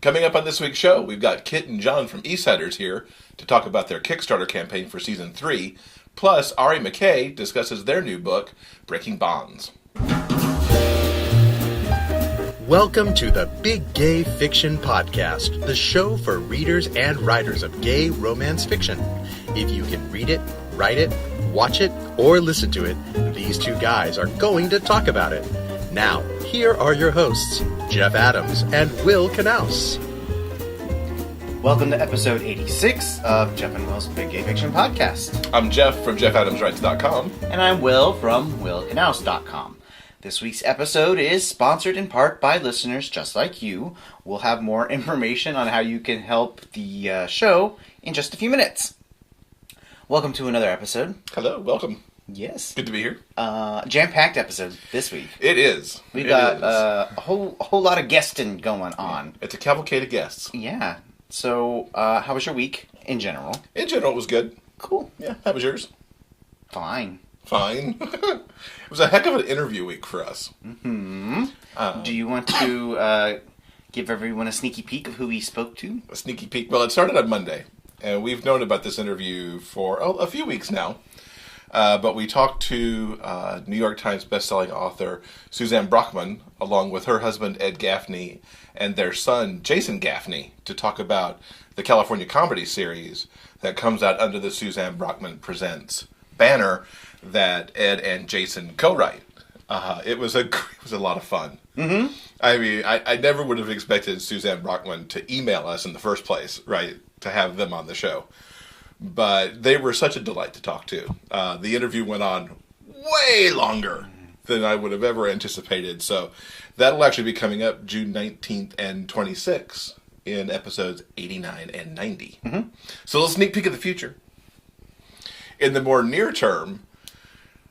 Coming up on this week's show, we've got Kit and John from Eastsiders here to talk about their Kickstarter campaign for Season 3. Plus, Ari McKay discusses their new book, Breaking Bonds. Welcome to the Big Gay Fiction Podcast, the show for readers and writers of gay romance fiction. If you can read it, write it, watch it, or listen to it, these two guys are going to talk about it. Now, here are your hosts, Jeff Adams and Will Knaus. Welcome to episode 86 of Jeff and Will's Big Gay Fiction Podcast. I'm Jeff from JeffAdamsWrites.com. And I'm Will from WillKnaus.com. This week's episode is sponsored in part by listeners just like you. We'll have more information on how you can help the show in just a few minutes. Welcome to another episode. Hello, welcome. Yes. Good to be here. Jam-packed episode this week. It is. We've got a whole lot of guesting going on. It's a cavalcade of guests. Yeah. So, how was your week in general? In general, it was good. Cool. Yeah, how was yours? Fine. It was a heck of an interview week for us. Mm-hmm. Do you want to give everyone a sneaky peek of who we spoke to? A sneaky peek. Well, it started on Monday, and we've known about this interview for a few weeks now. But we talked to New York Times bestselling author Suzanne Brockman, along with her husband Ed Gaffney and their son Jason Gaffney, to talk about the California comedy series that comes out under the Suzanne Brockman Presents banner that Ed and Jason co-write. It was a lot of fun. Mm-hmm. I mean, I never would have expected Suzanne Brockman to email us in the first place, right, to have them on the show. But they were such a delight to talk to. The interview went on way longer than I would have ever anticipated. So that'll actually be coming up June 19th and 26th in episodes 89 and 90. Mm-hmm. So a little sneak peek of the future. In the more near term,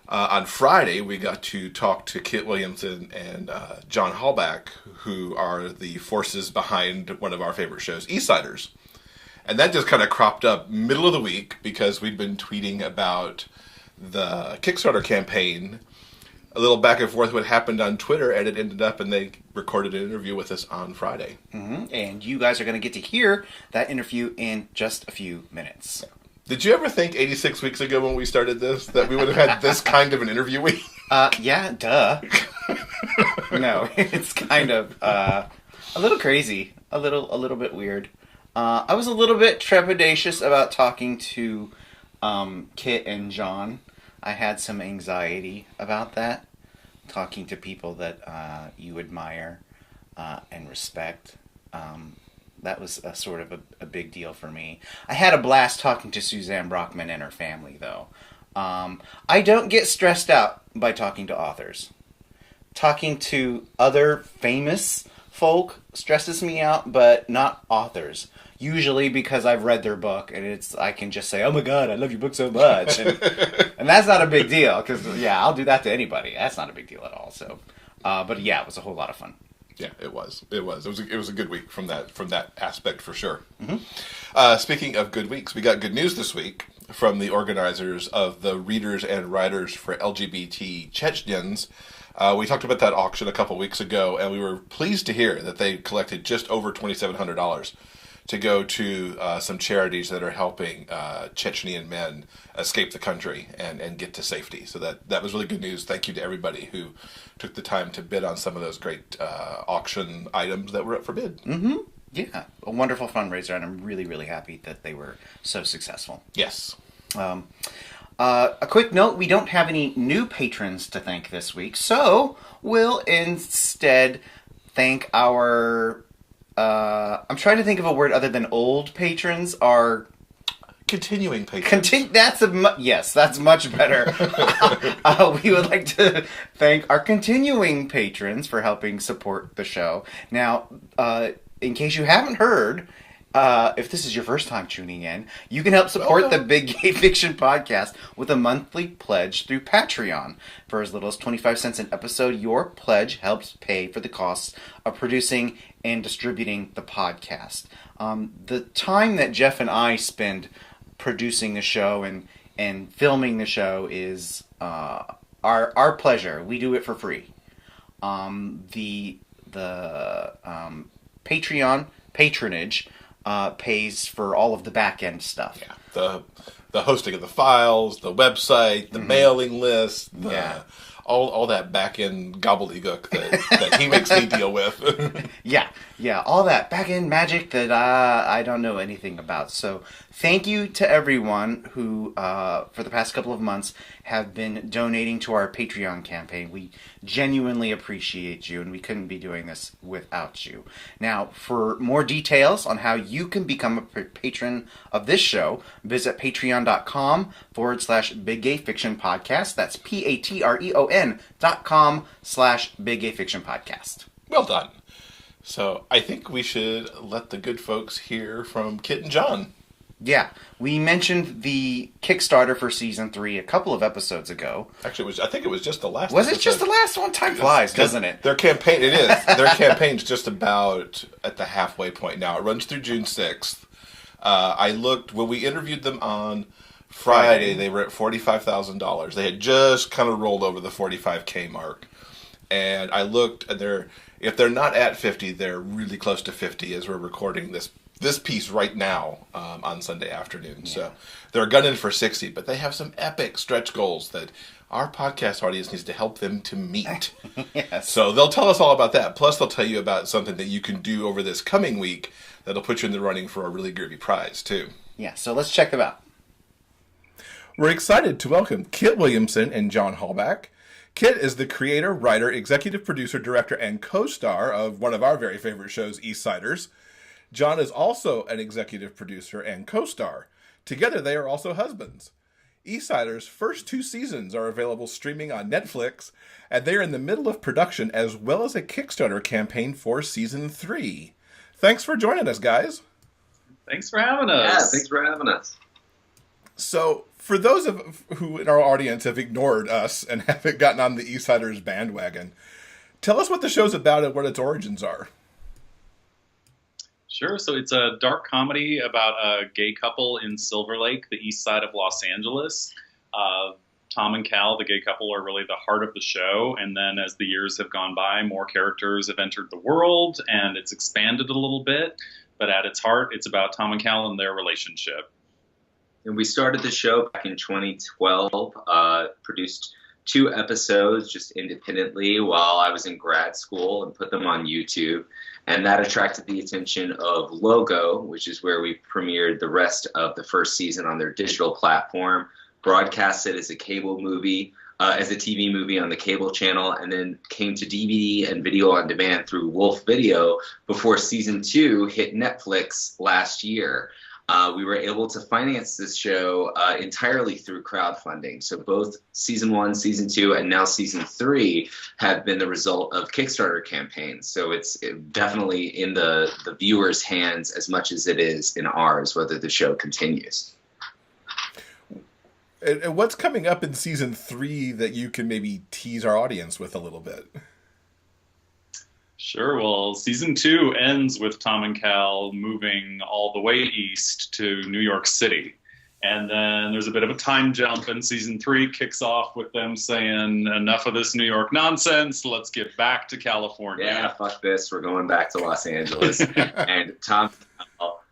on Friday, we got to talk to Kit Williamson and John Halbach, who are the forces behind one of our favorite shows, Eastsiders. And that just kind of cropped up middle of the week because we'd been tweeting about the Kickstarter campaign, a little back and forth what happened on Twitter, and it ended up, and they recorded an interview with us on Friday. Mm-hmm. And you guys are going to get to hear that interview in just a few minutes. Did you ever think 86 weeks ago when we started this that we would have had this kind of an interview week? Yeah, duh. No, it's kind of a little crazy, a little bit weird. I was a little bit trepidatious about talking to Kit and John. I had some anxiety about that, talking to people that you admire and respect. That was a sort of a big deal for me. I had a blast talking to Suzanne Brockman and her family, though. I don't get stressed out by talking to authors. Talking to other famous folk stresses me out, but not authors. Usually because I've read their book, and I can just say, "Oh my God, I love your book so much," and that's not a big deal. Because I'll do that to anybody. That's not a big deal at all. So, but yeah, it was a whole lot of fun. Yeah, it was. It was a good week from that aspect for sure. Mm-hmm. Speaking of good weeks, we got good news this week from the organizers of the Readers and Writers for LGBT Chechens. We talked about that auction a couple weeks ago, and we were pleased to hear that they collected just over $2,700 to go to some charities that are helping Chechnyan men escape the country and get to safety. So that was really good news. Thank you to everybody who took the time to bid on some of those great auction items that were up for bid. Mm-hmm. Yeah, a wonderful fundraiser, and I'm really, really happy that they were so successful. Yes. A quick note, we don't have any new patrons to thank this week, so we'll instead thank our... I'm trying to think of a word other than old patrons. Our continuing patrons. Yes, that's much better. We would like to thank our continuing patrons for helping support the show. Now, in case you haven't heard, if this is your first time tuning in, you can help support the Big Gay Fiction Podcast with a monthly pledge through Patreon. For as little as 25 cents an episode, your pledge helps pay for the costs of producing and distributing the podcast. The time that Jeff and I spend producing the show and filming the show is our pleasure. We do it for free. The Patreon patronage pays for all of the back end stuff. Yeah, the hosting of the files, the website, the mailing list, all that back end gobbledygook that he makes me deal with. Yeah, all that back end magic that I don't know anything about. So thank you to everyone who, for the past couple of months, have been donating to our Patreon campaign. We genuinely appreciate you, and we couldn't be doing this without you. Now, for more details on how you can become a patron of this show, visit patreon.com/Big Gay Fiction Podcast. That's patreon.com/Big Gay Fiction Podcast. Well done. So I think we should let the good folks hear from Kit and John. Yeah, we mentioned the Kickstarter for Season 3 a couple of episodes ago. Actually, I think it was just the last Was episode. it just the last one? Time flies, doesn't it? Their campaign, it is. Their campaign's just about at the halfway point now. It runs through June 6th. I looked, when we interviewed them on Friday, they were at $45,000. They had just kind of rolled over the 45K mark. And I looked, and if they're not at 50, they're really close to 50 as we're recording this piece right now on Sunday afternoon. Yeah. So they're gunning for 60, but they have some epic stretch goals that our podcast audience needs to help them to meet. Yes. So they'll tell us all about that. Plus, they'll tell you about something that you can do over this coming week that'll put you in the running for a really groovy prize, too. Yeah, so let's check them out. We're excited to welcome Kit Williamson and John Halbach. Kit is the creator, writer, executive producer, director, and co-star of one of our very favorite shows, Eastsiders. John is also an executive producer and co-star. Together, they are also husbands. Eastsiders' first 2 seasons are available streaming on Netflix, and they are in the middle of production as well as a Kickstarter campaign for Season 3. Thanks for joining us, guys. Thanks for having us. Yeah, thanks for having us. So, for those who in our audience have ignored us and haven't gotten on the Eastsiders bandwagon, tell us what the show's about and what its origins are. Sure. So it's a dark comedy about a gay couple in Silver Lake, the east side of Los Angeles. Tom and Cal, the gay couple, are really the heart of the show. And then as the years have gone by, more characters have entered the world, and it's expanded a little bit. But at its heart, it's about Tom and Cal and their relationship. And we started the show back in 2012, produced 2 episodes just independently while I was in grad school and put them on YouTube. And that attracted the attention of Logo, which is where we premiered the rest of the first season on their digital platform, broadcast it as a cable movie, as a TV movie on the cable channel, and then came to DVD and video on demand through Wolf Video before Season 2 hit Netflix last year. We were able to finance this show entirely through crowdfunding. So both Season 1, Season 2, and now Season 3 have been the result of Kickstarter campaigns. So it's definitely in the viewers' hands as much as it is in ours, whether the show continues. And what's coming up in Season 3 that you can maybe tease our audience with a little bit? Sure. Well, Season 2 ends with Tom and Cal moving all the way east to New York City. And then there's a bit of a time jump, and Season 3 kicks off with them saying, enough of this New York nonsense, let's get back to California. Yeah, fuck this, we're going back to Los Angeles. And Tom and Cal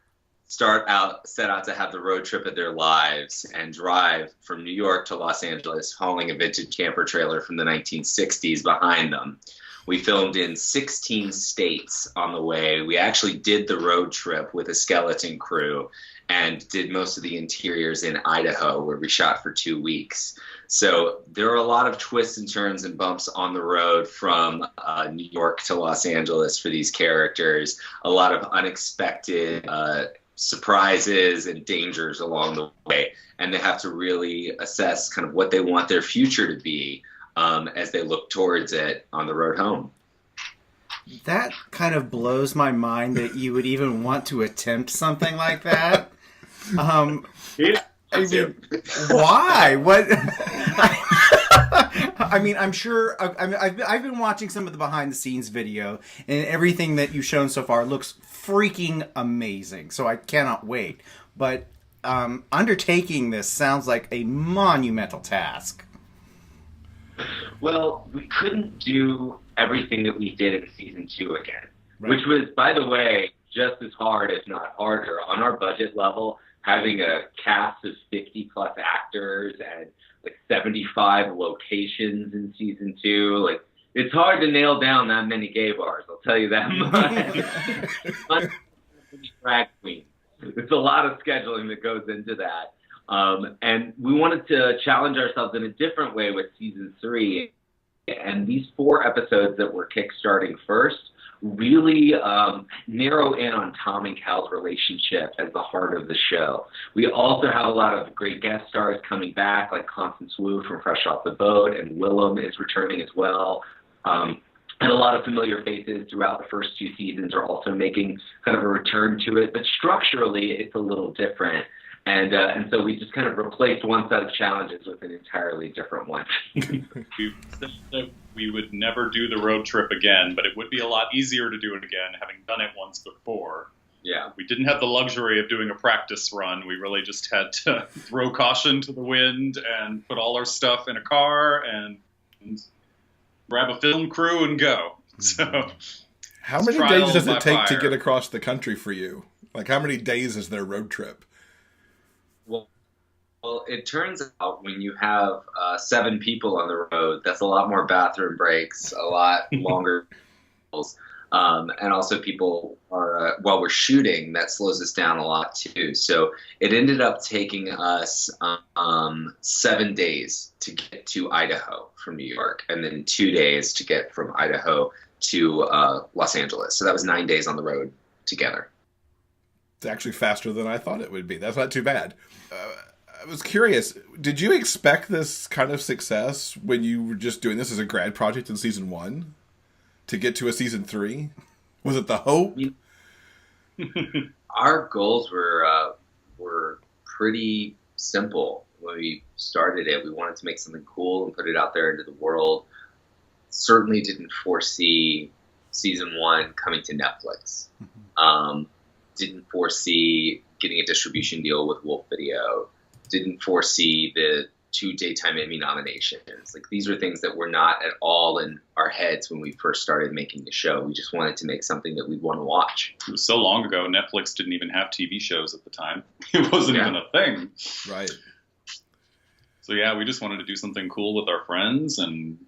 set out to have the road trip of their lives and drive from New York to Los Angeles, hauling a vintage camper trailer from the 1960s behind them. We filmed in 16 states on the way. We actually did the road trip with a skeleton crew and did most of the interiors in Idaho, where we shot for 2 weeks. So there are a lot of twists and turns and bumps on the road from New York to Los Angeles for these characters. A lot of unexpected surprises and dangers along the way. And they have to really assess kind of what they want their future to be as they look towards it on the road home. That kind of blows my mind that you would even want to attempt something like that. Yeah, I mean, why? What? I mean, I'm sure. I've been watching some of the behind the scenes video, and everything that you've shown so far looks freaking amazing. So I cannot wait. But undertaking this sounds like a monumental task. Well, we couldn't do everything that we did in Season 2 again, right. Which was, by the way, just as hard, if not harder. On our budget level, having a cast of 50-plus actors and like 75 locations in season 2, like, it's hard to nail down that many gay bars, I'll tell you that much. Drag queens. There's a lot of scheduling that goes into that. And we wanted to challenge ourselves in a different way with season 3. And these 4 episodes that we're kickstarting first really narrow in on Tom and Cal's relationship as the heart of the show. We also have a lot of great guest stars coming back, like Constance Wu from Fresh Off the Boat, and Willem is returning as well. And a lot of familiar faces throughout the first 2 seasons are also making kind of a return to it. But structurally, it's a little different. And so we just kind of replaced one set of challenges with an entirely different one. We said that we would never do the road trip again, but it would be a lot easier to do it again, having done it once before. Yeah. We didn't have the luxury of doing a practice run. We really just had to throw caution to the wind and put all our stuff in a car and grab a film crew and go. So, how many days does it take to get across the country for you? Like, how many days is their road trip? Well, it turns out when you have 7 people on the road, that's a lot more bathroom breaks, a lot longer. And also people are, while we're shooting, that slows us down a lot too. So it ended up taking us 7 days to get to Idaho from New York, and then 2 days to get from Idaho to Los Angeles. So that was 9 days on the road together. It's actually faster than I thought it would be. That's not too bad. I was curious, did you expect this kind of success when you were just doing this as a grad project in season 1 to get to a season 3? Was it the hope? Our goals were pretty simple when we started it. We wanted to make something cool and put it out there into the world. Certainly didn't foresee season 1 coming to Netflix. Didn't foresee getting a distribution deal with Wolf Video. Didn't foresee the 2 Daytime Emmy nominations. Like, these were things that were not at all in our heads when we first started making the show. We just wanted to make something that we'd want to watch. It was so long ago, Netflix didn't even have TV shows at the time. It wasn't even a thing. Right. So yeah, we just wanted to do something cool with our friends and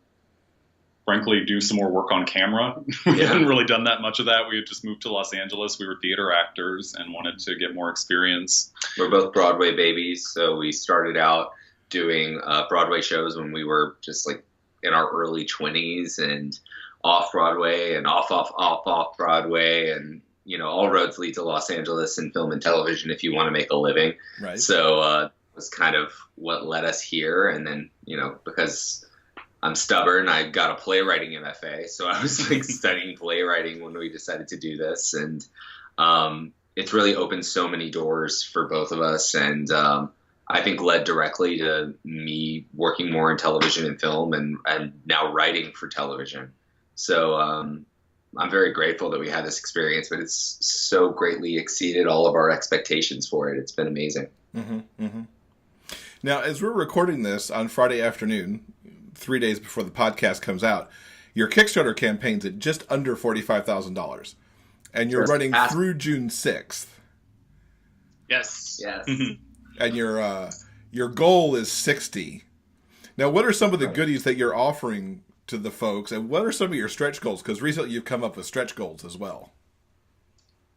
frankly do some more work on camera. We hadn't really done that much of that. We had just moved to Los Angeles. We were theater actors and wanted to get more experience. We're both Broadway babies, so we started out doing Broadway shows when we were just like in our early 20s, and off Broadway and off Broadway, and you know, all roads lead to Los Angeles in film and television if you want to make a living. Right. So it was kind of what led us here. And then, you know, because I'm stubborn, I got a playwriting MFA, so I was like studying playwriting when we decided to do this, and it's really opened so many doors for both of us, and I think led directly to me working more in television and film, and now writing for television. So I'm very grateful that we had this experience, but it's so greatly exceeded all of our expectations for it. It's been amazing. Mm-hmm, mm-hmm. Now, as we're recording this on Friday afternoon, 3 days before the podcast comes out, your Kickstarter campaign's at just under $45,000, and you're running through June 6th. Yes. Yes. And your goal is 60. Now, what are some of the goodies that you're offering to the folks, and what are some of your stretch goals? Because recently you've come up with stretch goals as well.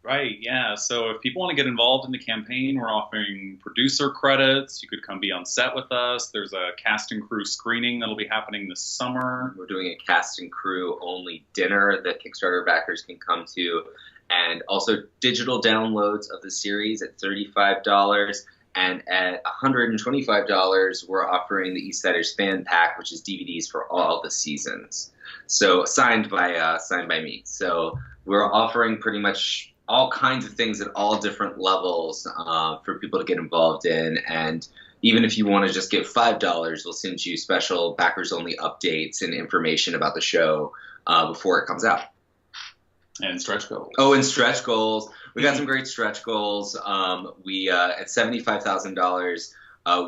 Right, yeah. So if people want to get involved in the campaign, we're offering producer credits. You could come be on set with us. There's a cast and crew screening that'll be happening this summer. We're doing a cast and crew only dinner that Kickstarter backers can come to, and also digital downloads of the series at $35. And at $125, we're offering the Eastsiders fan pack, which is DVDs for all the seasons. So signed by me. So we're offering pretty much all kinds of things at all different levels for people to get involved in. And even if you want to just give $5, we'll send you special backers-only updates and information about the show before it comes out. And stretch goals. Oh, and stretch goals. We got some great stretch goals. We at $75,000,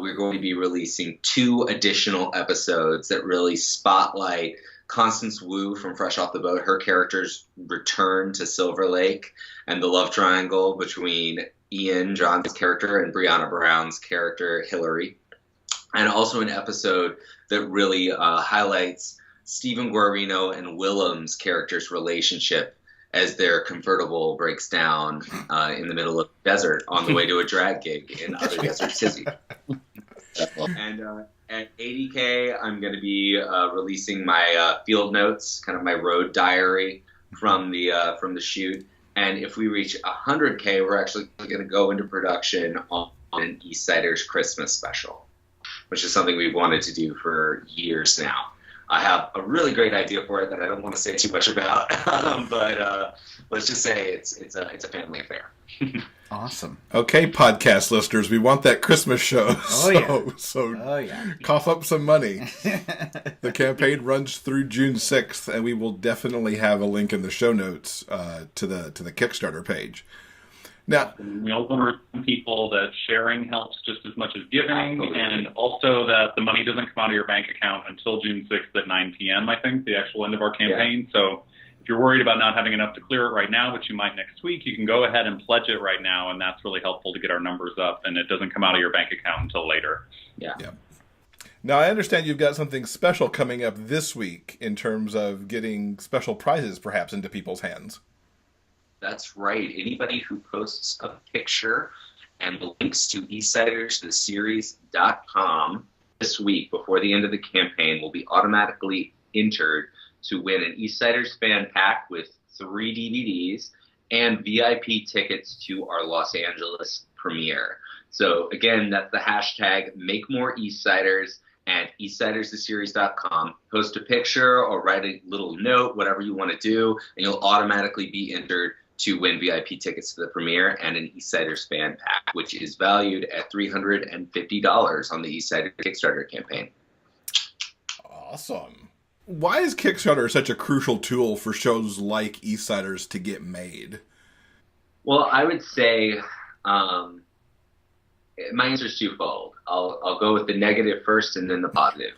we're going to be releasing 2 additional episodes that really spotlight Constance Wu from Fresh Off the Boat, her character's return to Silver Lake, and the love triangle between Ian, John's character, and Brianna Brown's character, Hillary. And also an episode that really highlights Stephen Guarino and Willem's character's relationship as their convertible breaks down in the middle of the desert on the way to a drag gig in Other Desert Tizzy. And at 80K, I'm going to be releasing my field notes, kind of my road diary from the shoot. And if we reach 100K, we're actually going to go into production on an Eastsiders Christmas special, which is something we've wanted to do for years now. I have a really great idea for it that I don't want to say too much about, but let's just say it's a family affair. Awesome. Okay, podcast listeners, we want that Christmas show. Oh yeah. Cough up some money. The campaign runs through June 6th, and we will definitely have a link in the show notes to the Kickstarter page. Now, we also want to remind people that sharing helps just as much as giving, and also that the money doesn't come out of your bank account until June 6th at 9 p.m., I think, the actual end of our campaign. Yeah. So if you're worried about not having enough to clear it right now, which you might next week, you can go ahead and pledge it right now, and that's really helpful to get our numbers up, and it doesn't come out of your bank account until later. Yeah. Now, I understand you've got something special coming up this week in terms of getting special prizes perhaps into people's hands. That's right. Anybody who posts a picture and the links to eastsiderstheseries.com this week before the end of the campaign will be automatically entered to win an Eastsiders fan pack with 3 DVDs and VIP tickets to our Los Angeles premiere. So again, that's the hashtag #MakeMoreEastsiders and eastsiderstheseries.com. Post a picture or write a little note, whatever you want to do, and you'll automatically be entered to win VIP tickets to the premiere and an Eastsiders fan pack, which is valued at $350 on the Eastsiders Kickstarter campaign. Awesome. Why is Kickstarter such a crucial tool for shows like Eastsiders to get made? Well, I would say my answer is twofold. I'll go with the negative first and then the positive.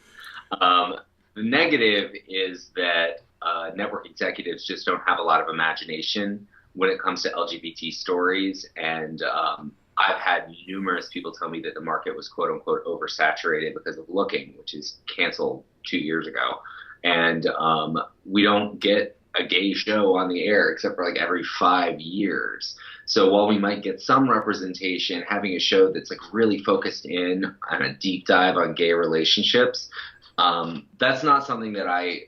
The negative is that network executives just don't have a lot of imagination when it comes to LGBT stories, and I've had numerous people tell me that the market was quote-unquote oversaturated because of Looking, which is canceled 2 years ago, and we don't get a gay show on the air except for like every 5 years. So while we might get some representation, having a show that's like really focused in on a deep dive on gay relationships, that's not something that I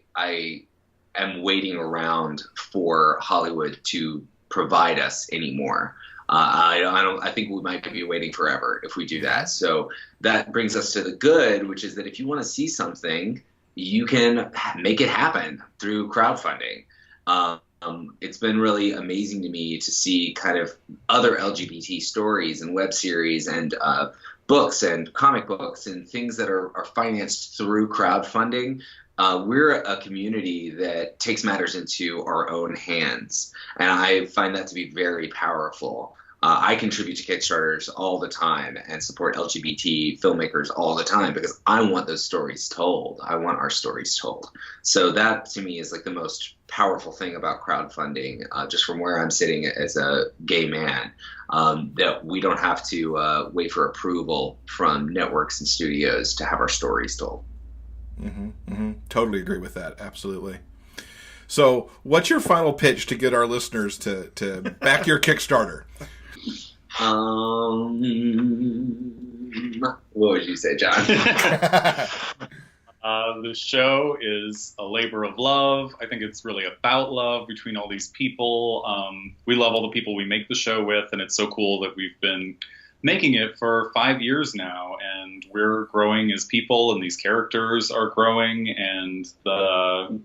am waiting around for Hollywood to provide us anymore. I think we might be waiting forever if we do that. So that brings us to the good, which is that if you want to see something, you can make it happen through crowdfunding. It's been really amazing to me to see kind of other LGBT stories and web series and books and comic books and things that are financed through crowdfunding. We're a community that takes matters into our own hands, and I find that to be very powerful. I contribute to Kickstarters all the time and support LGBT filmmakers all the time because I want those stories told. I want our stories told. So that, to me, is like the most powerful thing about crowdfunding, just from where I'm sitting as a gay man, that we don't have to wait for approval from networks and studios to have our stories told. Totally agree with that. Absolutely. So what's your final pitch to get our listeners to back your Kickstarter? What would you say, John? The show is a labor of love. I think it's really about love between all these people. We love all the people we make the show with, and it's so cool that we've been making it for 5 years now, and we're growing as people, and these characters are growing, and the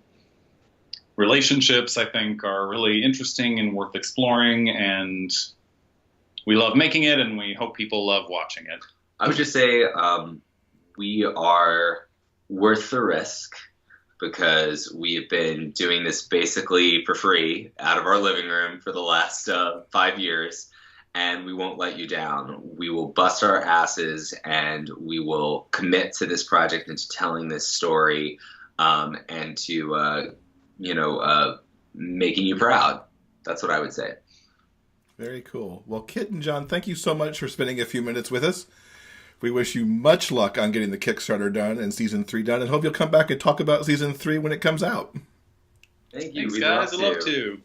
relationships, I think, are really interesting and worth exploring, and we love making it, and we hope people love watching it. I would just say we are worth the risk because we have been doing this basically for free out of our living room for the last 5 years. And we won't let you down. We will bust our asses and we will commit to this project and to telling this story and to, making you proud. That's what I would say. Very cool. Well, Kit and John, thank you so much for spending a few minutes with us. We wish you much luck on getting the Kickstarter done and Season 3 done, and hope you'll come back and talk about Season 3 when it comes out. Thank you. Thanks, guys. I'd love to.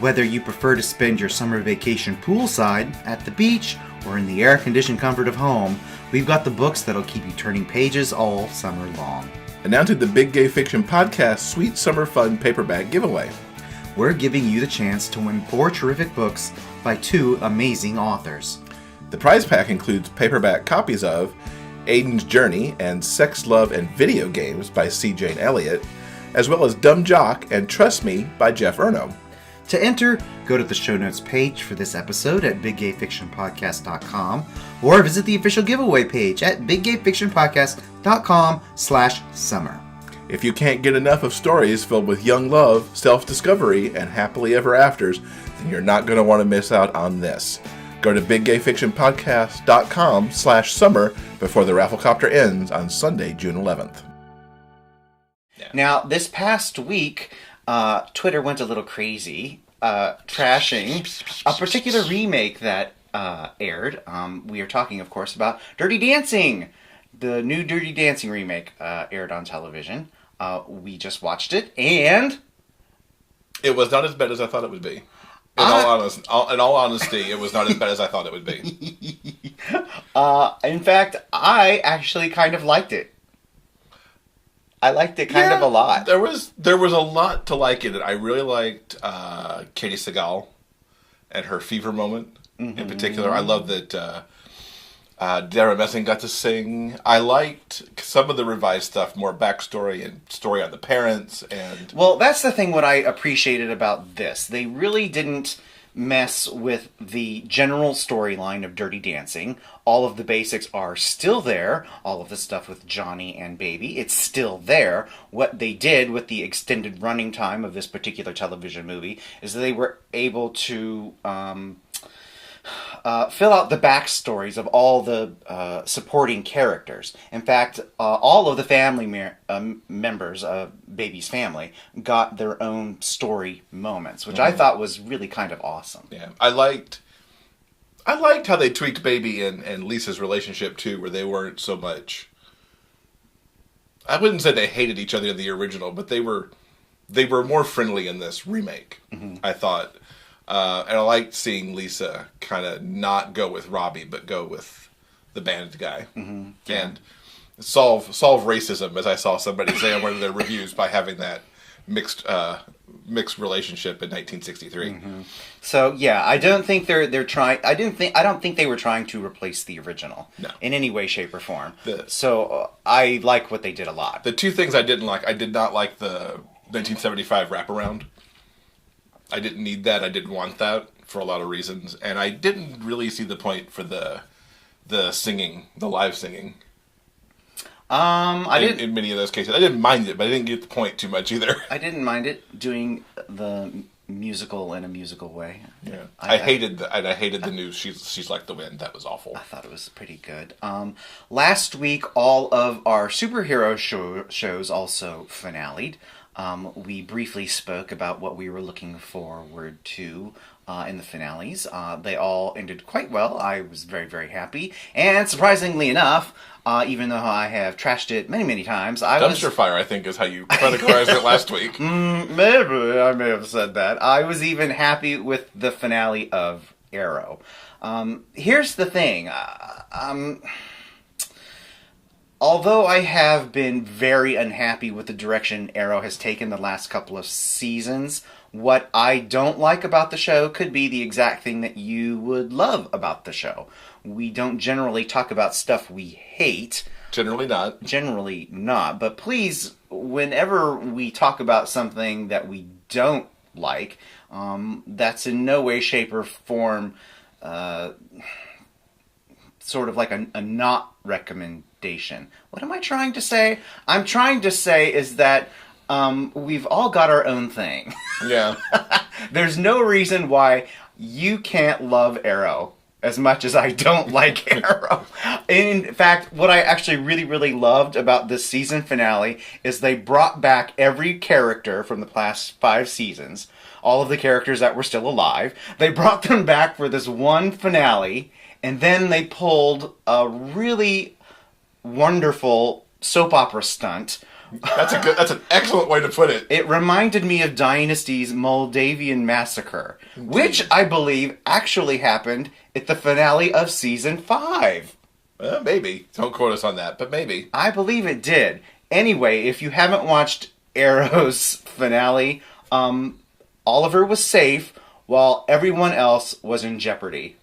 Whether you prefer to spend your summer vacation poolside, at the beach, or in the air-conditioned comfort of home, we've got the books that'll keep you turning pages all summer long. Announcing the Big Gay Fiction Podcast Sweet Summer Fun paperback giveaway. We're giving you the chance to win 4 terrific books by 2 amazing authors. The prize pack includes paperback copies of Aiden's Journey and Sex, Love, and Video Games by C. Jane Elliott, as well as Dumb Jock and Trust Me by Jeff Erno. To enter, go to the show notes page for this episode at biggayfictionpodcast.com or visit the official giveaway page at biggayfictionpodcast.com/summer. If you can't get enough of stories filled with young love, self-discovery, and happily ever afters, then you're not going to want to miss out on this. Go to biggayfictionpodcast.com/summer before the rafflecopter ends on Sunday, June 11th. Now, this past week, Twitter went a little crazy, trashing a particular remake that aired. We are talking, of course, about Dirty Dancing. The new Dirty Dancing remake aired on television. We just watched it, and it was not as bad as I thought it would be. In all honesty, it was not as bad as I thought it would be. In fact, I actually kind of liked it. I liked it kind of a lot. There was a lot to like in it. I really liked Katie Seagal and her fever moment in particular. I love that Dara Messing got to sing. I liked some of the revised stuff, more backstory and story on the parents. And well, that's the thing what I appreciated about this. They really didn't mess with the general storyline of Dirty Dancing. All of the basics are still there. All of the stuff with Johnny and Baby, it's still there. What they did with the extended running time of this particular television movie is that they were able to fill out the backstories of all the supporting characters. In fact, all of the family members of Baby's family got their own story moments, which I thought was really kind of awesome. Yeah, I liked how they tweaked Baby and Lisa's relationship too, where they weren't so much. I wouldn't say they hated each other in the original, but they were more friendly in this remake. I thought. And I liked seeing Lisa kind of not go with Robbie, but go with the band guy. And solve racism, as I saw somebody say on one of their reviews, by having that mixed relationship in 1963. So yeah, I don't think they're trying. I don't think they were trying to replace the original in any way, shape, or form. So I like what they did a lot. The two things I didn't like, I did not like the 1975 wraparound. I didn't need that. I didn't want that for a lot of reasons, and I didn't really see the point for the singing, the live singing. I didn't in many of those cases. I didn't mind it, but I didn't get the point too much either. I didn't mind it doing the musical in a musical way. Yeah, I hated the news. She's like the wind. That was awful. I thought it was pretty good. Last week, all of our superhero shows also finaled. We briefly spoke about what we were looking forward to in the finales. They all ended quite well. I was very, very happy. And surprisingly enough, even though I have trashed it many, many times, Dumpster fire, I think, is how you categorized it last week. Maybe I may have said that. I was even happy with the finale of Arrow. Here's the thing. Although I have been very unhappy with the direction Arrow has taken the last couple of seasons, what I don't like about the show could be the exact thing that you would love about the show. We don't generally talk about stuff we hate. Generally not. But please, whenever we talk about something that we don't like, that's in no way, shape, or form sort of like a not recommendation. What am I trying to say? I'm trying to say is that we've all got our own thing. Yeah. There's no reason why you can't love Arrow as much as I don't like Arrow. In fact, what I actually really, really loved about this season finale is they brought back every character from the past 5 seasons, all of the characters that were still alive. They brought them back for this one finale, and then they pulled a really wonderful soap opera stunt. That's an excellent way to put it. It reminded me of Dynasty's Moldavian Massacre, which I believe actually happened at the finale of season 5. Maybe. Don't quote us on that, but maybe. I believe it did. Anyway, if you haven't watched Arrow's finale, Oliver was safe while everyone else was in jeopardy.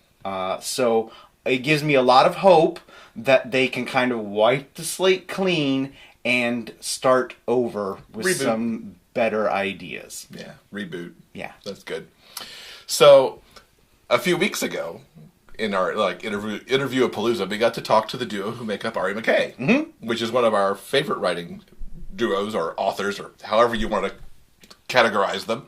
So it gives me a lot of hope that they can kind of wipe the slate clean and start over with some better ideas. Yeah, reboot. Yeah. That's good. So, a few weeks ago, in our interview of Palooza, we got to talk to the duo who make up Ari McKay, which is one of our favorite writing duos or authors, or however you want to categorize them.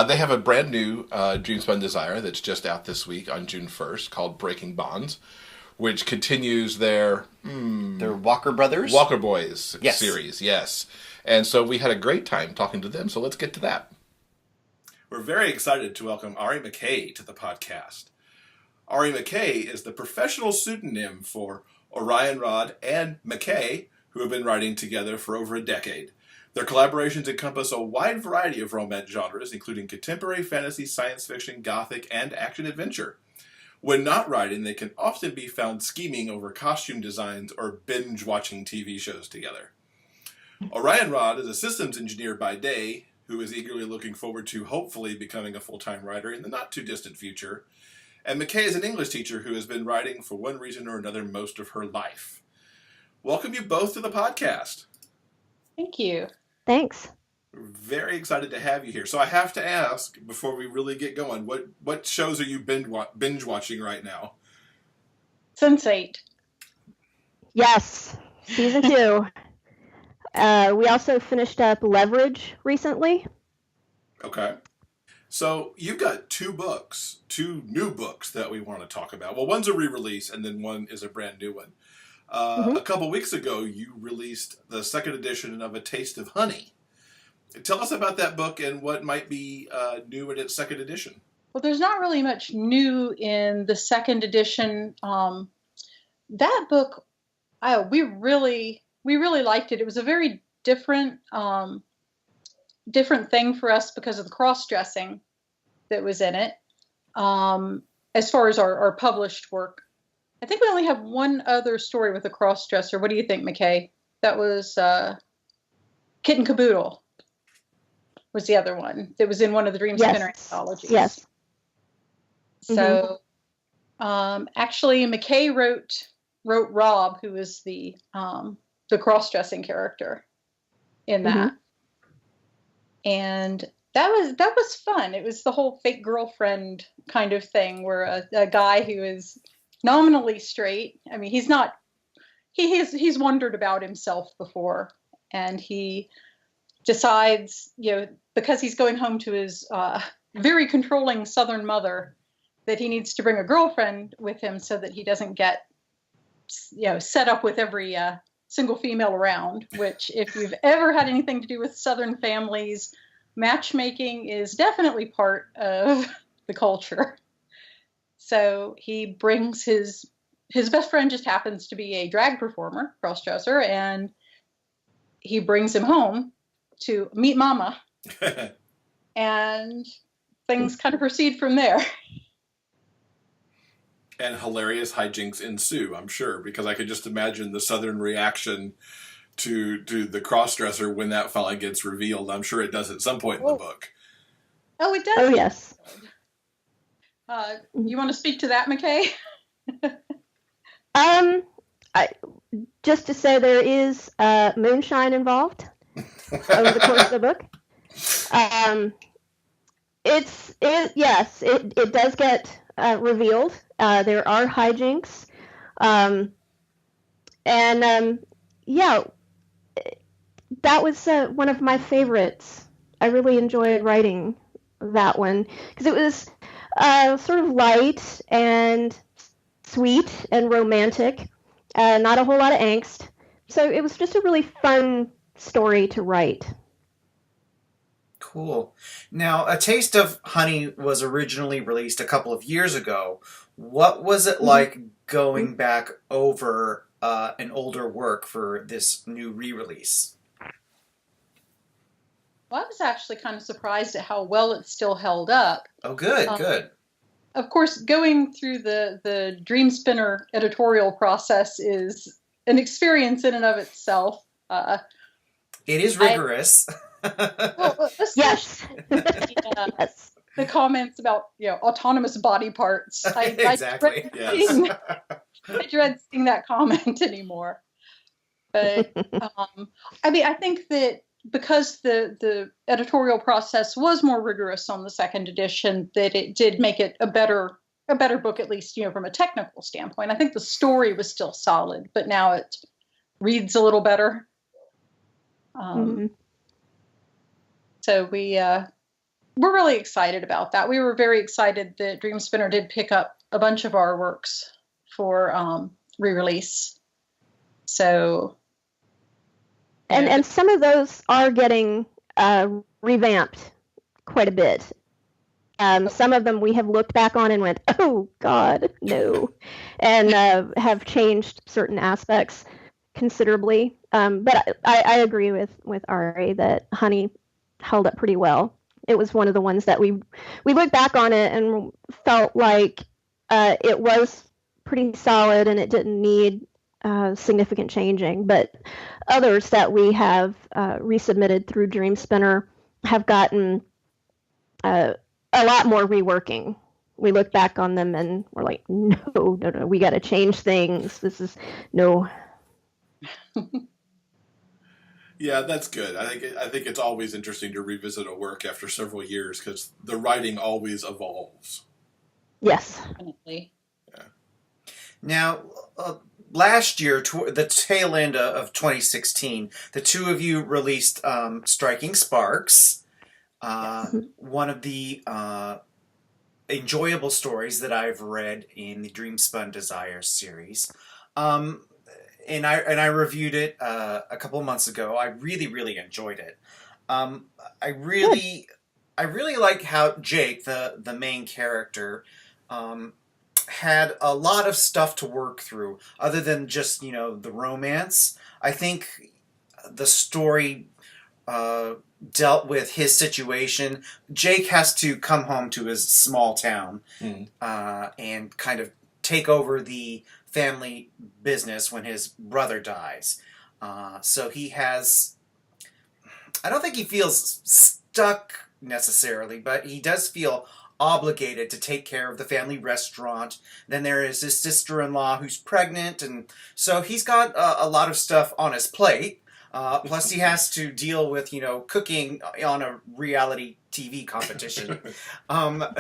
They have a brand new Dreamspun Desire that's just out this week on June 1st called Breaking Bonds, which continues their Walker Brothers? Walker Boys series, yes. And so we had a great time talking to them, so let's get to that. We're very excited to welcome Ari McKay to the podcast. Ari McKay is the professional pseudonym for Orion Rod and McKay, who have been writing together for over a decade. Their collaborations encompass a wide variety of romance genres, including contemporary fantasy, science fiction, gothic, and action-adventure. When not writing, they can often be found scheming over costume designs or binge-watching TV shows together. Orion Rod is a systems engineer by day who is eagerly looking forward to hopefully becoming a full-time writer in the not-too-distant future. And McKay is an English teacher who has been writing for one reason or another most of her life. Welcome you both to the podcast. Thank you. Thanks. We're very excited to have you here. So I have to ask, before we really get going, what shows are you binge watching right now? Sense8. Yes, season 2. We also finished up Leverage recently. Okay. So you've got 2 new books that we want to talk about. Well, one's a re-release and then one is a brand new one. A couple weeks ago, you released the 2nd edition of A Taste of Honey. Tell us about that book and what might be new in its 2nd edition. Well, there's not really much new in the 2nd edition. That book, we really liked it. It was a very different thing for us because of the cross-dressing that was in it. As far as our published work, I think we only have one other story with a cross-dresser. What do you think, McKay? That was Kit and Caboodle. Was the other one that was in one of the Dreamspinner anthologies. Yes. So, actually, McKay wrote Rob, who is the cross-dressing character in that, and that was fun. It was the whole fake girlfriend kind of thing, where a guy who is nominally straight. I mean, he's not. He's wondered about himself before, and he decides, because he's going home to his very controlling Southern mother, that he needs to bring a girlfriend with him so that he doesn't get, set up with every single female around, which if you've ever had anything to do with Southern families, matchmaking is definitely part of the culture. So he brings his best friend, just happens to be a drag performer, cross-dresser, and he brings him home to meet Mama, and things kind of proceed from there. And hilarious hijinks ensue, I'm sure, because I could just imagine the Southern reaction to the cross-dresser when that finally gets revealed. I'm sure it does at some point in the book. Oh, it does? Oh, yes. You want to speak to that, McKay? Just to say there is moonshine involved over the course of the book. It does get revealed. There are hijinks. That was one of my favorites. I really enjoyed writing that one because it was sort of light and sweet and romantic, not a whole lot of angst. So it was just a really fun story to write. Cool. Now, A Taste of Honey was originally released a couple of years ago. What was it like going back over an older work for this new re-release? Well, I was actually kind of surprised at how well it still held up. Oh, good, good. Of course, going through the Dreamspinner editorial process is an experience in and of itself. It is rigorous. Yes. Yes. The comments about autonomous body parts. Exactly. I dread seeing that comment anymore. But I think that because the editorial process was more rigorous on the second edition, that it did make it a better book, at least from a technical standpoint. I think the story was still solid, but now it reads a little better. So we're really excited about that. We were very excited that Dreamspinner did pick up a bunch of our works for re-release. So, and some of those are getting revamped quite a bit. Some of them we have looked back on and went, "Oh God, no," and have changed certain aspects considerably. But I agree with Ari that Honey held up pretty well. It was one of the ones that we looked back on it and felt like it was pretty solid and it didn't need significant changing. But others that we have resubmitted through Dreamspinner have gotten a lot more reworking. We look back on them and we're like, no, we got to change things. This is no. Yeah, that's good. I think it's always interesting to revisit a work after several years because the writing always evolves. Yes. Definitely. Yeah. Now, last year, the tail end of 2016, the two of you released Striking Sparks, one of the enjoyable stories that I've read in the Dreamspun Desires series. And I reviewed it a couple of months ago. I really, really enjoyed it. I really like how Jake, the main character, had a lot of stuff to work through other than just the romance. I think the story dealt with his situation. Jake has to come home to his small town and kind of take over the family business when his brother dies. So he has... I don't think he feels stuck necessarily, but he does feel obligated to take care of the family restaurant. Then there is his sister-in-law who's pregnant, and so he's got a lot of stuff on his plate. Plus he has to deal with, cooking on a reality TV competition.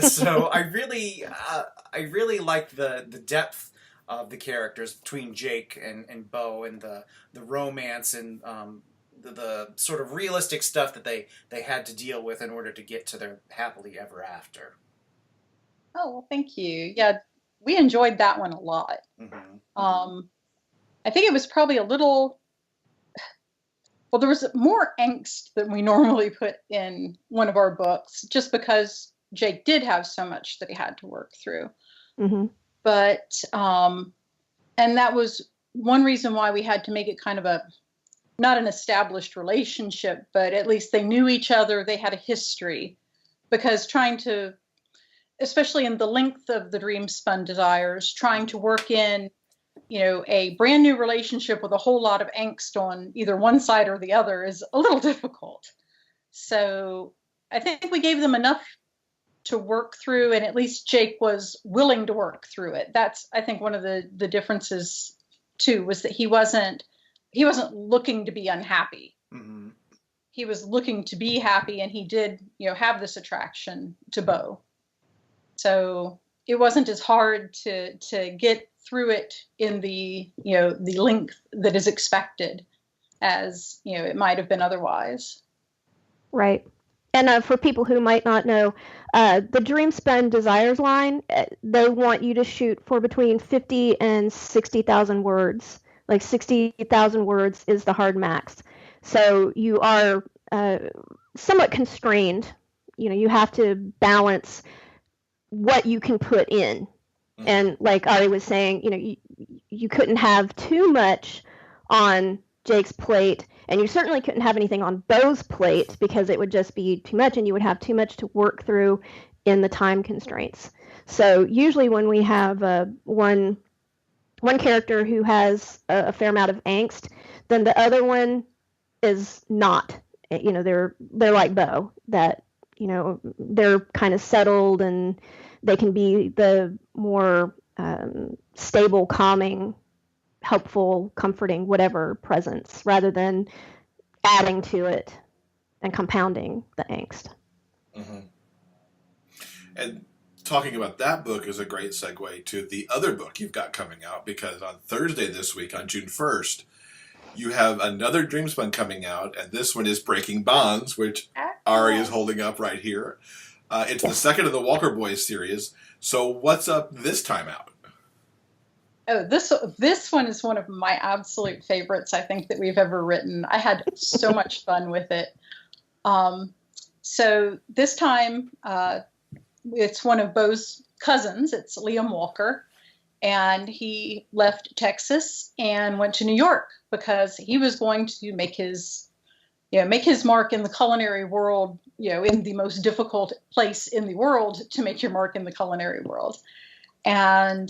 So I really like the depth of the characters between Jake and Bo, and the romance and the sort of realistic stuff that they had to deal with in order to get to their happily ever after. Oh, well, thank you. Yeah, we enjoyed that one a lot. I think it was probably a little... Well, there was more angst than we normally put in one of our books, just because Jake did have so much that he had to work through. But, and that was one reason why we had to make it kind of not an established relationship, but at least they knew each other, they had a history. Because trying to, especially in the length of the Dreamspun Desires, trying to work in, a brand new relationship with a whole lot of angst on either one side or the other is a little difficult. So I think we gave them enough to work through, and at least Jake was willing to work through it. That's, I think, one of the differences too, was that he wasn't looking to be unhappy. He was looking to be happy, and he did, have this attraction to Bo. So it wasn't as hard to get through it in the length that is expected as, it might have been otherwise. Right. And for people who might not know, the Dreamspun Desires line, they want you to shoot for between 50 and 60,000 words. Like 60,000 words is the hard max. So you are somewhat constrained. You know, you have to balance what you can put in. And like Ari was saying, you know, you couldn't have too much on Jake's plate, and you certainly couldn't have anything on Beau's plate because it would just be too much, and you would have too much to work through in the time constraints. So usually when we have one character who has a fair amount of angst, then the other one is not. You know, they're like Beau, that, you know, they're kind of settled and they can be the more stable, calming, helpful, comforting, whatever presence, rather than adding to it and compounding the angst. Mm-hmm. And talking about that book is a great segue to the other book you've got coming out, because on Thursday this week, on June 1st, you have another Dreamspun coming out, and this one is Breaking Bonds, which Ari is holding up right here. It's the second of the Walker Boys series. So what's up this time out? Oh, this one is one of my absolute favorites, I think, that we've ever written. I had so much fun with it. So this time, it's one of Beau's cousins. It's Liam Walker. And he left Texas and went to New York because he was going to make his mark in the culinary world, in the most difficult place in the world to make your mark in the culinary world. And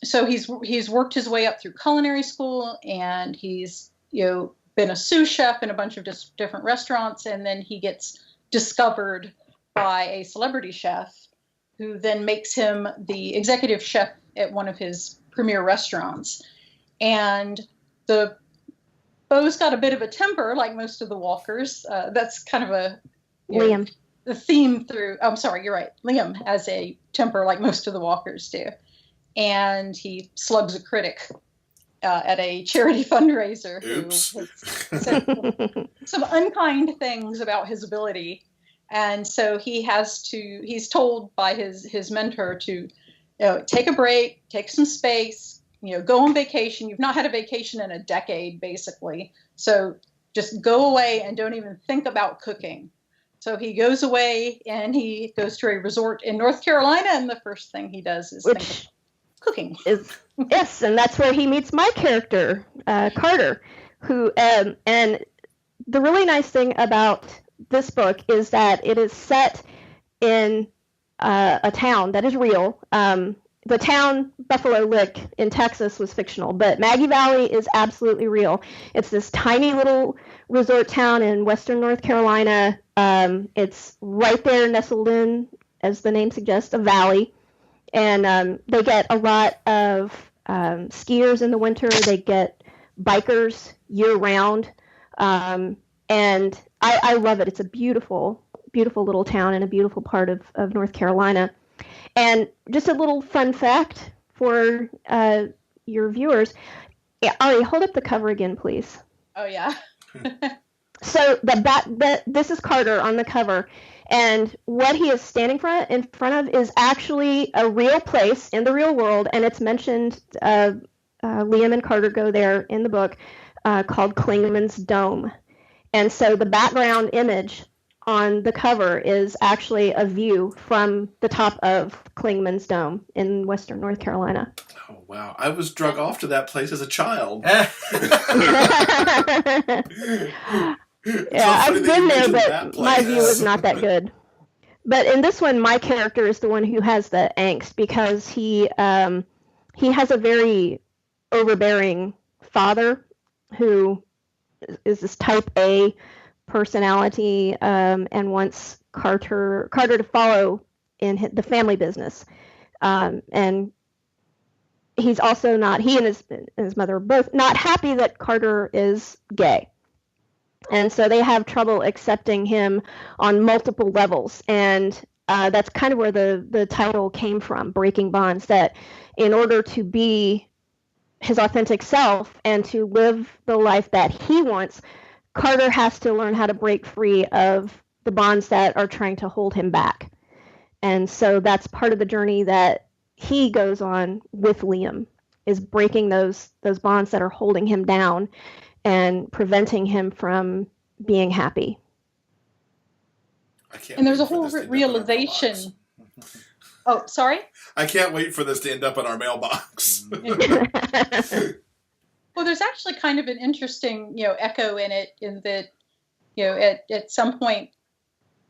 so he's worked his way up through culinary school, and he's, been a sous chef in a bunch of different restaurants. And then he gets discovered by a celebrity chef who then makes him the executive chef at one of his premier restaurants. And Beau's got a bit of a temper, like most of the Walkers. That's kind of Liam. The theme through. I'm sorry, you're right. Liam has a temper like most of the Walkers do. And he slugs a critic at a charity fundraiser. Oops. Who has said some unkind things about his ability. And so he's told by his mentor to, take a break, take some space, go on vacation. You've not had a vacation in a decade, basically. So just go away and don't even think about cooking. So he goes away and he goes to a resort in North Carolina, and the first thing he does is think of cooking. Yes, and that's where he meets my character, Carter, who, and the really nice thing about this book is that it is set in a town that is real. The town Buffalo Lick in Texas was fictional, but Maggie Valley is absolutely real. It's this tiny little resort town in western North Carolina. It's right there nestled in, as the name suggests, a valley. And they get a lot of skiers in the winter. They get bikers year-round. And I love it. It's a beautiful, beautiful little town in a beautiful part of North Carolina. And just a little fun fact for your viewers. Yeah, Ari, hold up the cover again, please. Oh, yeah. So this is Carter on the cover. And what he is standing in front of is actually a real place in the real world. And it's mentioned, Liam and Carter go there in the book, called Klingman's Dome. And so the background image on the cover is actually a view from the top of Klingman's Dome in western North Carolina. Oh, wow. I was drug off to that place as a child. Yeah, I've been there, but my view is not that good. But in this one, my character is the one who has the angst because he has a very overbearing father who is this type A personality and wants Carter to follow in the family business. And he's also not, he and his mother are both not happy that Carter is gay. And so they have trouble accepting him on multiple levels. And that's kind of where the title came from, Breaking Bonds, that in order to be his authentic self and to live the life that he wants, Carter has to learn how to break free of the bonds that are trying to hold him back. And so that's part of the journey that he goes on with Liam, is breaking those bonds that are holding him down and preventing him from being happy. And there's a whole realization. Oh, sorry? I can't wait for this to end up in our mailbox. Well, there's actually kind of an interesting, echo in it, in that, at some point,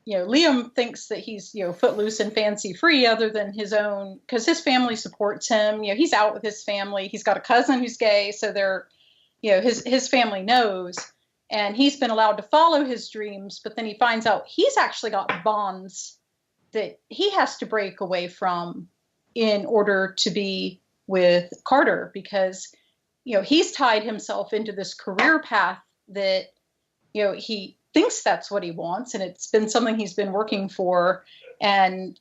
Liam thinks that he's, footloose and fancy free, other than his own, because his family supports him. He's out with his family. He's got a cousin who's gay, so they're, his family knows, and he's been allowed to follow his dreams. But then he finds out he's actually got bonds that he has to break away from in order to be with Carter, because he's tied himself into this career path that, he thinks that's what he wants, and it's been something he's been working for. And,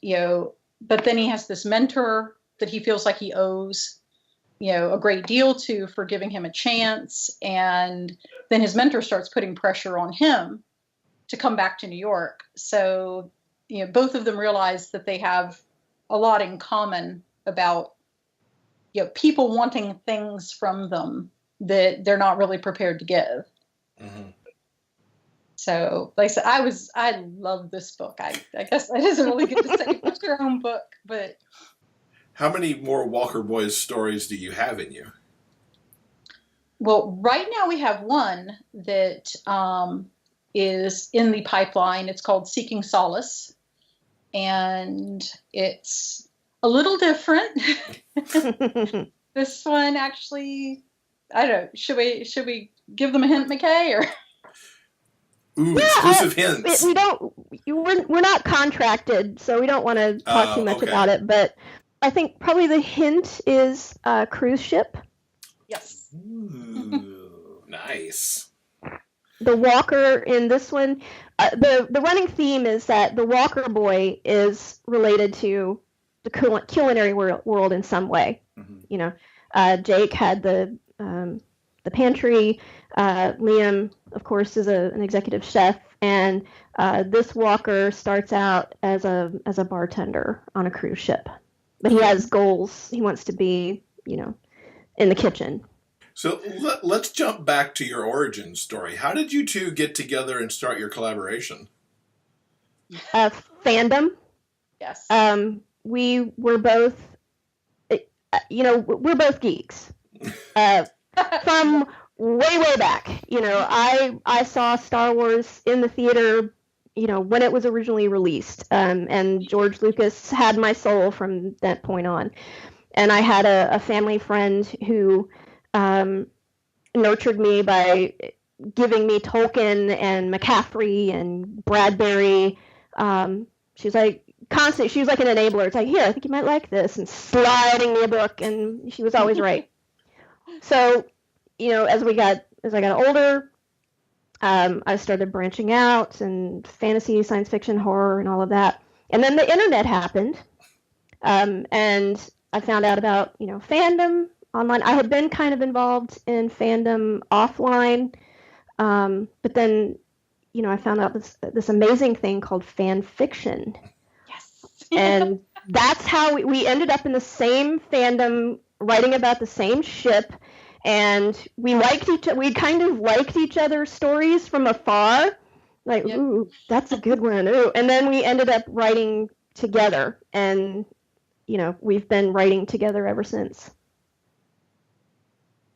but then he has this mentor that he feels like he owes, a great deal to, for giving him a chance. And then his mentor starts putting pressure on him to come back to New York. So, both of them realize that they have a lot in common about, people wanting things from them that they're not really prepared to give. Mm-hmm. So, like I said, I love this book. I guess it isn't really good to say it's your own book, but. How many more Walker Boys stories do you have in you? Well, right now we have one that is in the pipeline. It's called Seeking Solace, and it's a little different. This one actually, I don't know. Should we give them a hint, McKay, or? Ooh, exclusive hints. We're not contracted, so we don't want to talk too much about it. But I think probably the hint is cruise ship. Yes. Ooh, nice. The Walker in this one, the running theme is that the Walker boy is related to the culinary world in some way. Mm-hmm. Jake had the pantry. Liam, of course, is an executive chef, and this Walker starts out as a bartender on a cruise ship, but he has goals. He wants to be, in the kitchen. So let's jump back to your origin story. How did you two get together and start your collaboration? Fandom. Yes. We were both, we're both geeks. From way back, I saw Star Wars in the theater, when it was originally released, and George Lucas had my soul from that point on. And I had a family friend who nurtured me by giving me Tolkien and McCaffrey and Bradbury. She was like constant. She was like an enabler. It's like, here, I think you might like this, and sliding me a book, and she was always right. So, as I got older, I started branching out and fantasy, science fiction, horror, and all of that. And then the internet happened, and I found out about fandom online. I had been kind of involved in fandom offline, but then I found out this amazing thing called fan fiction. Yes, and that's how we ended up in the same fandom, writing about the same ship. And we kind of liked each other's stories from afar. Like, yep. Ooh, that's a good one. Ooh. And then we ended up writing together. And, we've been writing together ever since.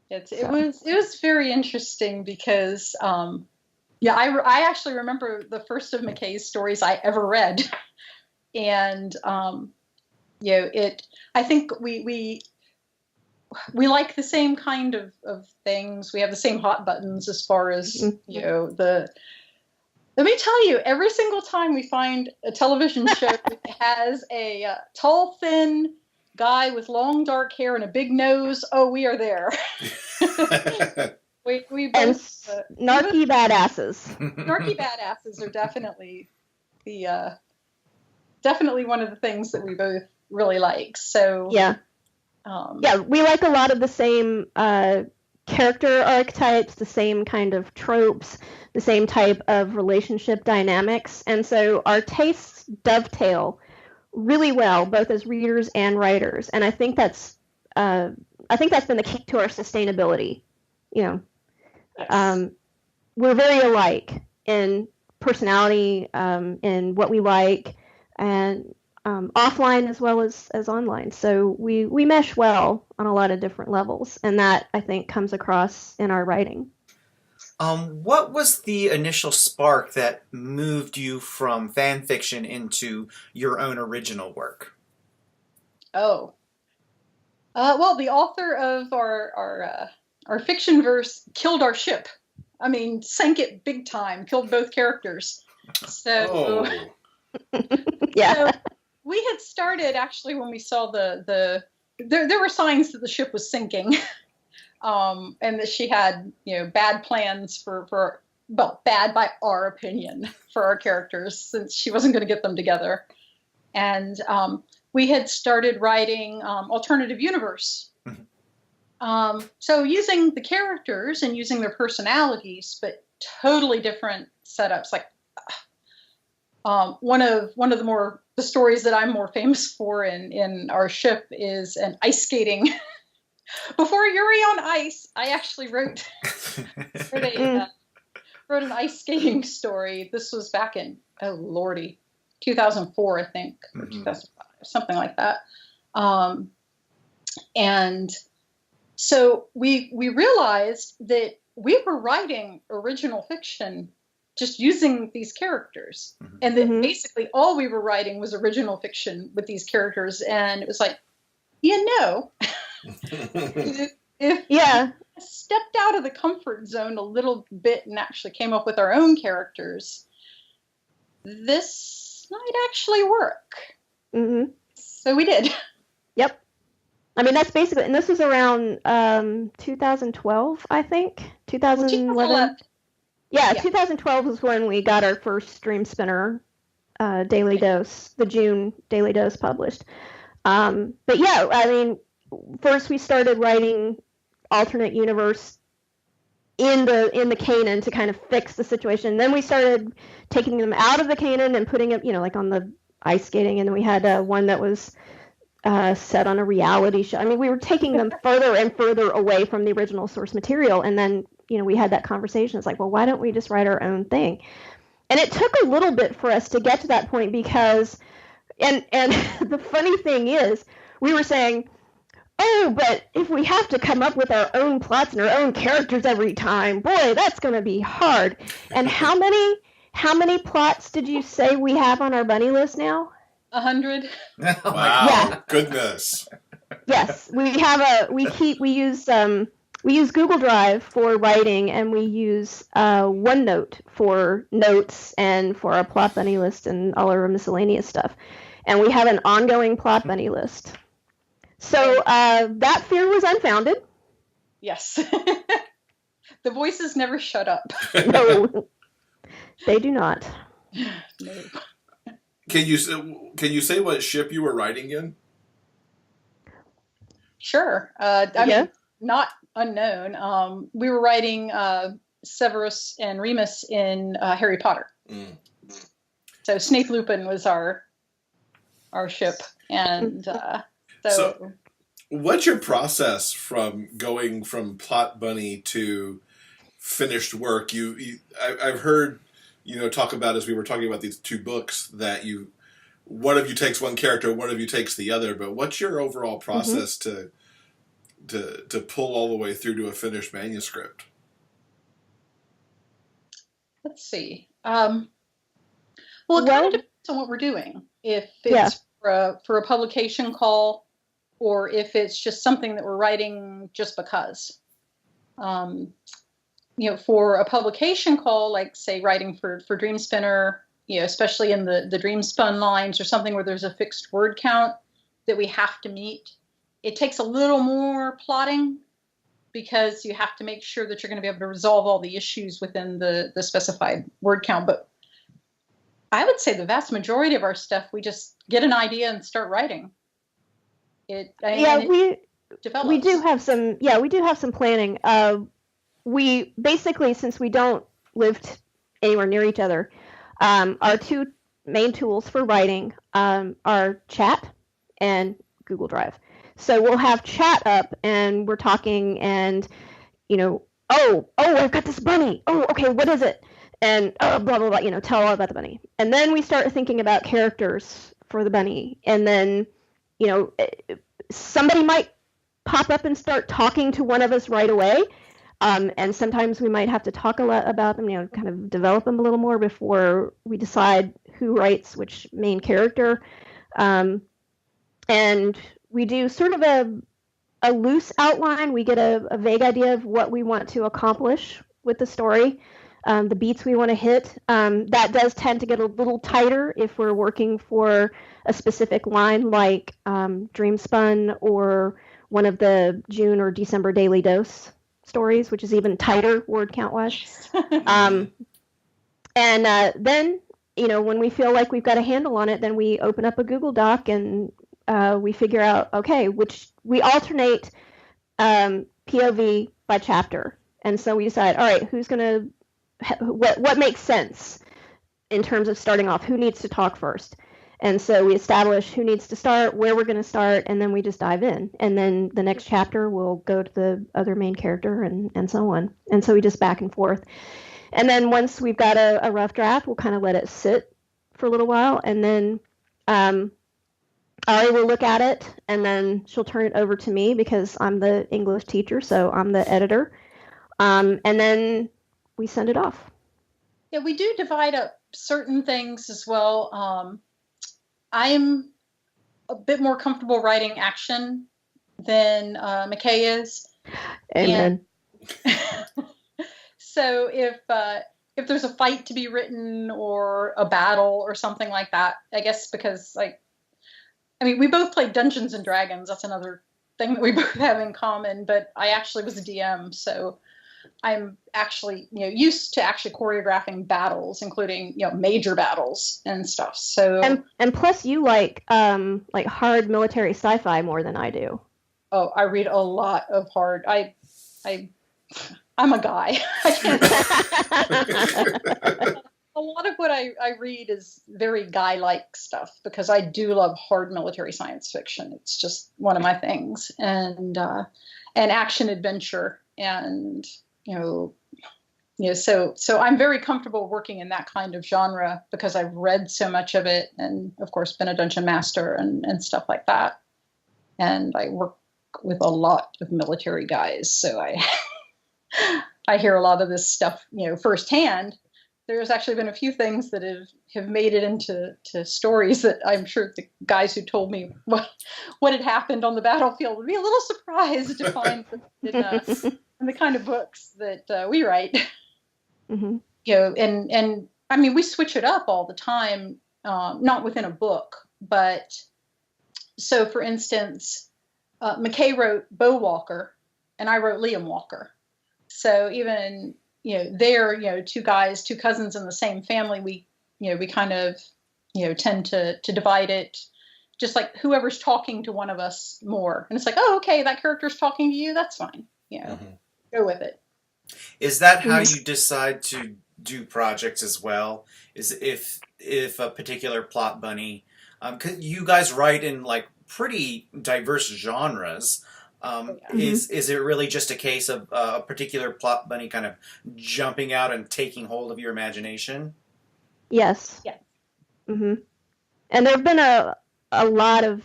It was very interesting because, I actually remember the first of McKay's stories I ever read. And, I think we like the same kind of things. We have the same hot buttons as far as, let me tell you, every single time we find a television show that has a tall, thin guy with long, dark hair and a big nose, we are there. we both, and snarky badasses. Snarky badasses are definitely definitely one of the things that we both really like. So yeah. We like a lot of the same character archetypes, the same kind of tropes, the same type of relationship dynamics. And so our tastes dovetail really well, both as readers and writers. And I think that's been the key to our sustainability. We're very alike in personality, in what we like, and offline as well as online. So we mesh well on a lot of different levels, and that, I think, comes across in our writing. What was the initial spark that moved you from fan fiction into your own original work? Well, the author of our fiction verse killed our ship. I mean, sank it big time, killed both characters. So, Yeah. So we had started actually when we saw there were signs that the ship was sinking, and that she had bad plans for bad by our opinion for our characters, since she wasn't going to get them together, and we had started writing alternative universe. So using the characters and using their personalities, but totally different setups. Like one of the stories that I'm more famous for in our ship is an ice skating. Before Yuri on Ice, I actually wrote an ice skating story. This was back in 2004, I think, or 2005, something like that. And so we realized that we were writing original fiction just using these characters, and that basically all we were writing was original fiction with these characters. And it was like, if we stepped out of the comfort zone a little bit and actually came up with our own characters, this might actually work. So we did. Yep. I mean, that's basically, and this was around 2012, I think. 2011. Yeah, 2012 was when we got our first Dreamspinner Daily Dose, the June Daily Dose published. But yeah, I mean, first we started writing alternate universe in the canon to kind of fix the situation. Then we started taking them out of the canon and putting it, like on the ice skating, and then we had one that was set on a reality show. I mean, we were taking them further and further away from the original source material, and then we had that conversation. It's like, well, why don't we just write our own thing? And it took a little bit for us to get to that point, because and the funny thing is, we were saying, oh, but if we have to come up with our own plots and our own characters every time, boy, that's going to be hard. And how many plots did you say we have on our bunny list now? 100. Wow. Yeah. Goodness. Yes, we use Google Drive for writing, and we use OneNote for notes and for our plot bunny list and all our miscellaneous stuff. And we have an ongoing plot bunny list. So that fear was unfounded. Yes. The voices never shut up. No, they do not. No. Can you say what ship you were writing in? Sure. I mean, not unknown. We were writing Severus and Remus in Harry Potter. So Snape Lupin was our ship, and so what's your process from going from plot bunny to finished work? I've heard talk about, as we were talking about these two books, that one of you takes one character, one of you takes the other. But what's your overall process to pull all the way through to a finished manuscript? Let's see. Well, it kind of depends on what we're doing. If it's for a publication call, or if it's just something that we're writing just because. For a publication call, like say writing for Dreamspinner, especially in the Dreamspun lines or something where there's a fixed word count that we have to meet, it takes a little more plotting, because you have to make sure that you're going to be able to resolve all the issues within the specified word count. But I would say the vast majority of our stuff, we just get an idea and start writing. develops. We do have some planning. We basically, since we don't live anywhere near each other, our two main tools for writing are chat and Google Drive. So we'll have chat up and we're talking and, oh, I've got this bunny. Oh, okay, what is it? And blah, blah, blah, tell all about the bunny. And then we start thinking about characters for the bunny. And then, somebody might pop up and start talking to one of us right away. And sometimes we might have to talk a lot about them, kind of develop them a little more before we decide who writes which main character. And we do sort of a loose outline. We get a vague idea of what we want to accomplish with the story, the beats we want to hit. That does tend to get a little tighter if we're working for a specific line like Dreamspun or one of the June or December Daily Dose stories, which is even tighter word count wise. And then, when we feel like we've got a handle on it, then we open up a Google Doc and we figure out, okay, which we alternate POV by chapter. And so we decide, all right, who's going to, what makes sense in terms of starting off, who needs to talk first. And so we establish who needs to start, where we're going to start, and then we just dive in. And then the next chapter will go to the other main character and so on. And so we just back and forth. And then once we've got a rough draft, we'll kind of let it sit for a little while. And then Ari will look at it, and then she'll turn it over to me because I'm the English teacher, so I'm the editor. And then we send it off. Yeah, we do divide up certain things as well. I'm a bit more comfortable writing action than McKay is. Amen. So if there's a fight to be written or a battle or something like that, I guess because we both played Dungeons and Dragons. That's another thing that we both have in common. But I actually was a DM, so I'm actually used to actually choreographing battles, including major battles and stuff. So and plus you like hard military sci-fi more than I do. Oh, I read a lot of hard. I'm a guy. A lot of what I read is very guy-like stuff because I do love hard military science fiction. It's just one of my things, and action adventure, and so I'm very comfortable working in that kind of genre because I've read so much of it, and of course been a dungeon master and stuff like that, and I work with a lot of military guys, so I hear a lot of this stuff firsthand. There's actually been a few things that have made it into stories that I'm sure the guys who told me what had happened on the battlefield would be a little surprised to find in the kind of books that we write. Mm-hmm. And I mean, we switch it up all the time, not within a book, but so for instance, McKay wrote Bo Walker and I wrote Liam Walker. So even they're two cousins in the same family. We kind of tend to divide it, just like whoever's talking to one of us more. And it's like, oh, okay, that character's talking to you. That's fine. Go with it. Is that how you decide to do projects as well? Is if a particular plot bunny, 'cause you guys write in pretty diverse genres. Is it really just a case of a particular plot bunny kind of jumping out and taking hold of your imagination? Yes. Yeah. Mm-hmm. And there have been a lot of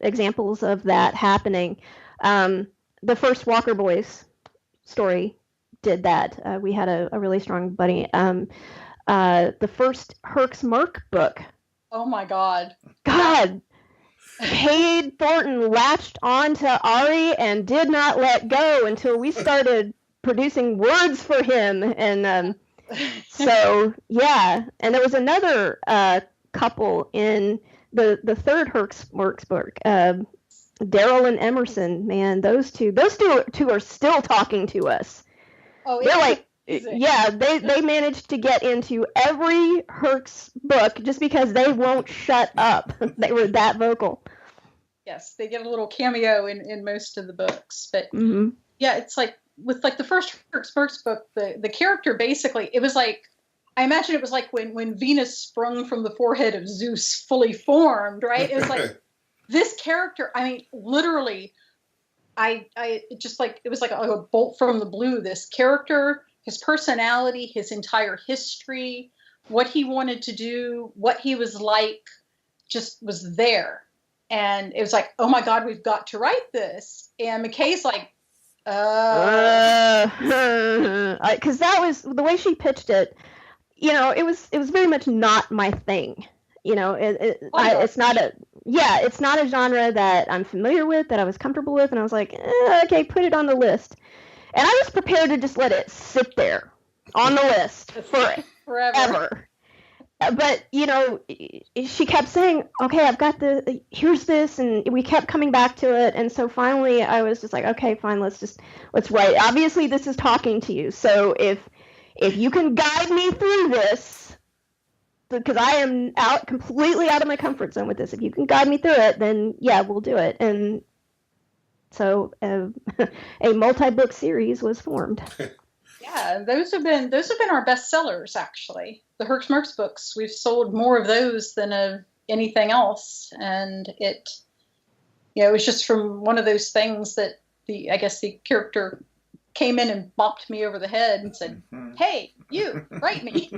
examples of that happening. The first Walker Boys story did that. We had a really strong bunny. The first Herc's Merc book. Oh my God. Cade Thornton latched on to Ari and did not let go until we started producing words for him. And so, yeah. And there was another couple in the third Herc's Merc book, Daryl and Emerson. Man, those two are still talking to us. Oh, they're they managed to get into every Herc's book just because they won't shut up. They were that vocal. Yes, they get a little cameo in most of the books. But yeah, it's like with like the first Smirks book, the character basically, it was like, I imagine it was like when Venus sprung from the forehead of Zeus fully formed, right? It was like this character, I mean, literally, it just like, it was like a bolt from the blue. This character, his personality, his entire history, what he wanted to do, what he was like, just was there. And it was like, oh my God, we've got to write this. And McKay's like, because that was the way she pitched it. You know, it was very much not my thing. You know, it's not a genre that I'm familiar with, that I was comfortable with, and I was like, okay, put it on the list. And I was prepared to just let it sit there on the list forever. But, you know, she kept saying, okay, I've got here's this, and we kept coming back to it, and so finally I was just like, okay, fine, let's write. Obviously, this is talking to you, so if you can guide me through this, because I am completely out of my comfort zone with this, if you can guide me through it, then yeah, we'll do it. And so a multi-book series was formed. Yeah, those have been our best sellers, actually. The Herc Smirks books, we've sold more of those than of anything else, and it was just from one of those things that I guess the character came in and bopped me over the head and said, "Hey, you, write me."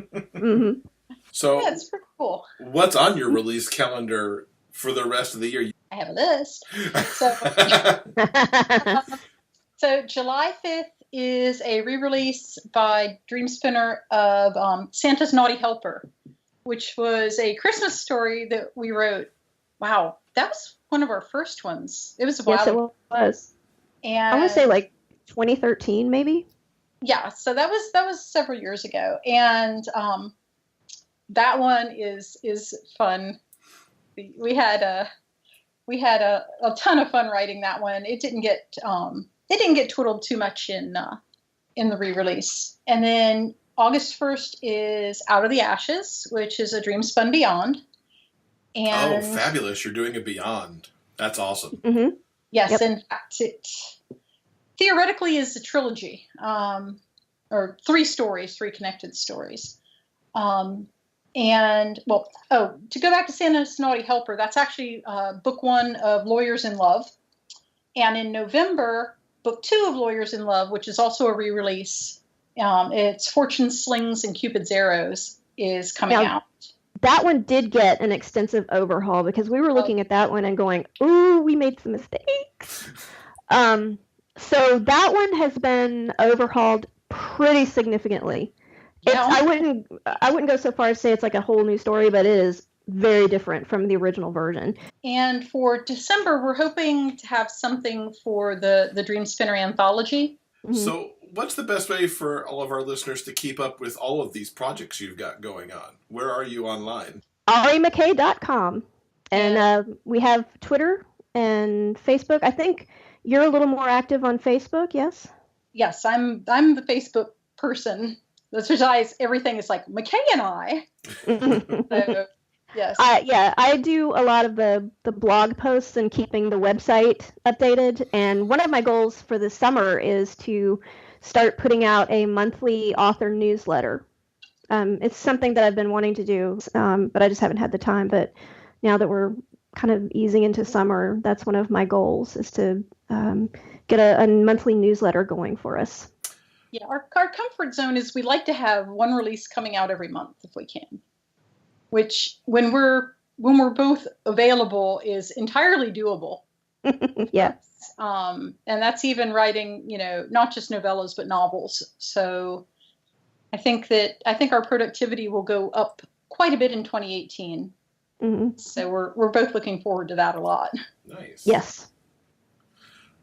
So yeah, it's pretty cool. What's on your release calendar for the rest of the year? I have a list. So July 5th is a re-release by Dreamspinner of Santa's Naughty Helper, which was a Christmas story that we wrote. Wow, that was one of our first ones. It was a while. Yes, it was. And I want to say like 2013, maybe. Yeah, so that was several years ago, and that one is fun. We had a ton of fun writing that one. It didn't get twiddled too much in the re-release. And then August 1st is Out of the Ashes, which is a Dreamspun Beyond. And fabulous! You're doing a Beyond. That's awesome. Mm-hmm. Yes, yep. In fact, it theoretically is a trilogy, or three connected stories. And well, to go back to Santa's Naughty Helper, that's actually book 1 of Lawyers in Love. And in November, book 2 of Lawyers in Love, which is also a re-release, it's Fortune Slings and Cupid's Arrows, is coming out. That one did get an extensive overhaul because we were looking at that one and going, ooh, we made some mistakes. So that one has been overhauled pretty significantly. Yeah. I wouldn't go so far as to say it's like a whole new story, but it is very different from the original version. And for December, we're hoping to have something for the Dreamspinner anthology. Mm-hmm. So what's the best way for all of our listeners to keep up with all of these projects you've got going on? Where are you online? AriMcKay.com. And we have Twitter and Facebook. I think you're a little more active on Facebook, yes? Yes, I'm the Facebook person. That's why everything is like McKay and I. So, yes. I do a lot of the blog posts and keeping the website updated. And one of my goals for the summer is to start putting out a monthly author newsletter. It's something that I've been wanting to do, but I just haven't had the time. But now that we're kind of easing into summer, that's one of my goals, is to get a monthly newsletter going for us. Yeah, our comfort zone is we like to have one release coming out every month if we can, which when we're both available is entirely doable. Yeah. And that's even writing, not just novellas but novels. So I think our productivity will go up quite a bit in 2018. Mm-hmm. So we're both looking forward to that a lot. Nice. Yes.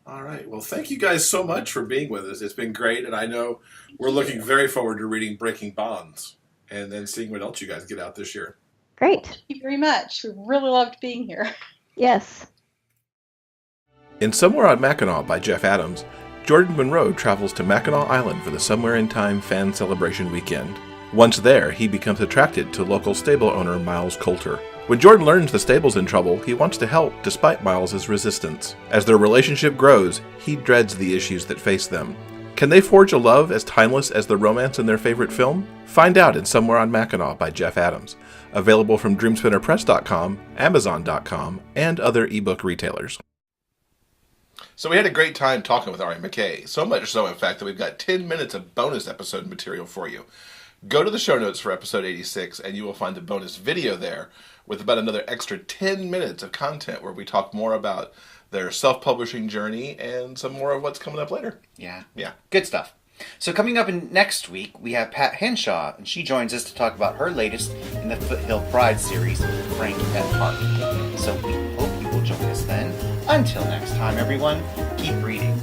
All right. Well, thank you guys so much for being with us. It's been great, and I know we're looking very forward to reading Breaking Bonds and then seeing what else you guys get out this year. Great. Thank you very much. We really loved being here. Yes. In Somewhere on Mackinac by Jeff Adams, Jordan Monroe travels to Mackinac Island for the Somewhere in Time fan celebration weekend. Once there, he becomes attracted to local stable owner Miles Coulter. When Jordan learns the stable's in trouble, he wants to help despite Miles' resistance. As their relationship grows, he dreads the issues that face them. Can they forge a love as timeless as the romance in their favorite film? Find out in Somewhere on Mackinac by Jeff Adams. Available from DreamspinnerPress.com, Amazon.com, and other ebook retailers. So we had a great time talking with Ari McKay. So much so, in fact, that we've got 10 minutes of bonus episode material for you. Go to the show notes for episode 86, and you will find a bonus video there with about another extra 10 minutes of content where we talk more about their self-publishing journey and some more of what's coming up later. Yeah. Yeah. Good stuff. So coming up in next week, we have Pat Henshaw, and she joins us to talk about her latest in the Foothill Pride series, Frank at Heart. So we hope you will join us then. Until next time, everyone, keep reading.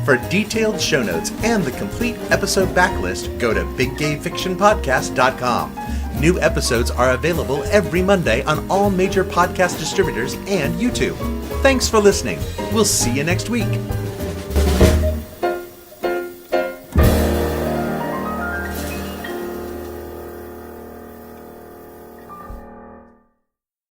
For detailed show notes and the complete episode backlist, go to biggayfictionpodcast.com. New episodes are available every Monday on all major podcast distributors and YouTube. Thanks for listening. We'll see you next week.